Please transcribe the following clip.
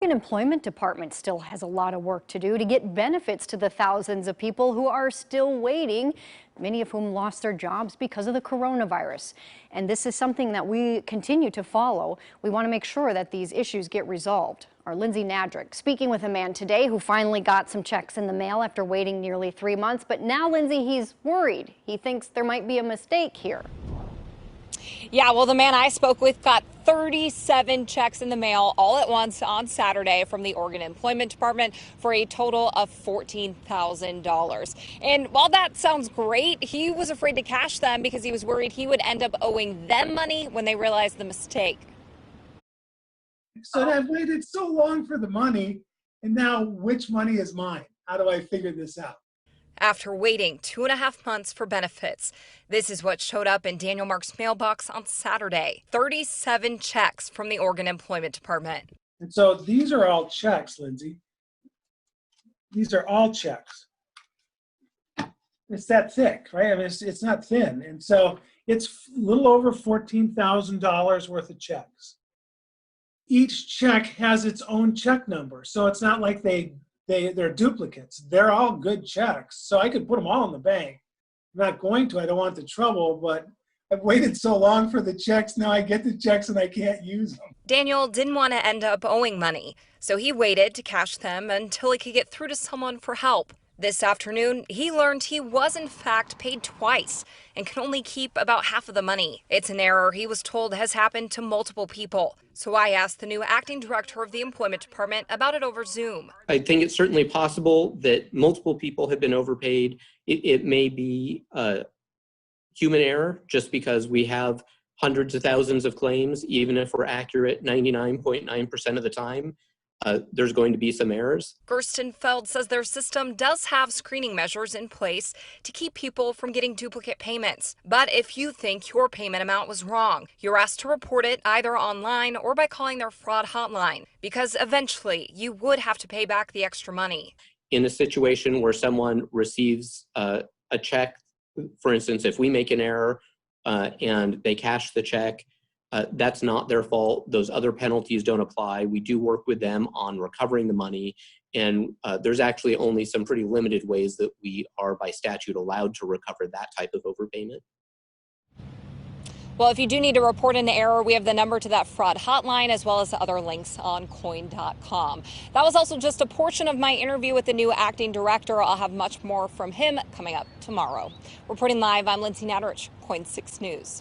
The Employment Department still has a lot of work to do to get benefits to the thousands of people who are still waiting, many of whom lost their jobs because of the coronavirus. And this is something that we continue to follow. We want to make sure that these issues get resolved. Our Lindsay Nadrick speaking with a man today who finally got some checks in the mail after waiting nearly 3 months. But now, Lindsay, he's worried. He thinks there might be a mistake here. Yeah, well, the man I spoke with got 37 checks in the mail all at once on Saturday from the Oregon Employment Department for a total of $14,000. And while that sounds great, he was afraid to cash them because he was worried he would end up owing them money when they realized the mistake. So I've waited so long for the money, and now which money is mine? How do I figure this out? After waiting 2.5 months for benefits, this is what showed up in Daniel Mark's mailbox on Saturday. 37 checks from the Oregon Employment Department. And so these are all checks, Lindsay. These are all checks. It's that thick, right? I mean, it's not thin. And so it's a little over $14,000 worth of checks. Each check has its own check number. So it's not like they're duplicates. They're all good checks. So I could put them all in the bank. I'm not going to. I don't want the trouble, but I've waited so long for the checks. Now I get the checks and I can't use them. Daniel didn't want to end up owing money, so he waited to cash them until he could get through to someone for help. This afternoon, he learned he was in fact paid twice and can only keep about half of the money. It's an error he was told has happened to multiple people. So I asked the new acting director of the Employment Department about it over Zoom. I think it's certainly possible that multiple people have been overpaid. It may be a human error just because we have hundreds of thousands of claims, even if we're accurate 99.9% of the time. There's going to be some errors. Gerstenfeld says their system does have screening measures in place to keep people from getting duplicate payments. But if you think your payment amount was wrong, you're asked to report it either online or by calling their fraud hotline, because eventually you would have to pay back the extra money. In a situation where someone receives a check, for instance, if we make an error and they cash the check, that's not their fault. Those other penalties don't apply. We do work with them on recovering the money, and there's actually only some pretty limited ways that we are by statute allowed to recover that type of overpayment. Well, if you do need to report an error, we have the number to that fraud hotline as well as other links on KOIN.com. That was also just a portion of my interview with the new acting director. I'll have much more from him coming up tomorrow. Reporting live, I'm Lindsay Nadrick, KOIN 6 News.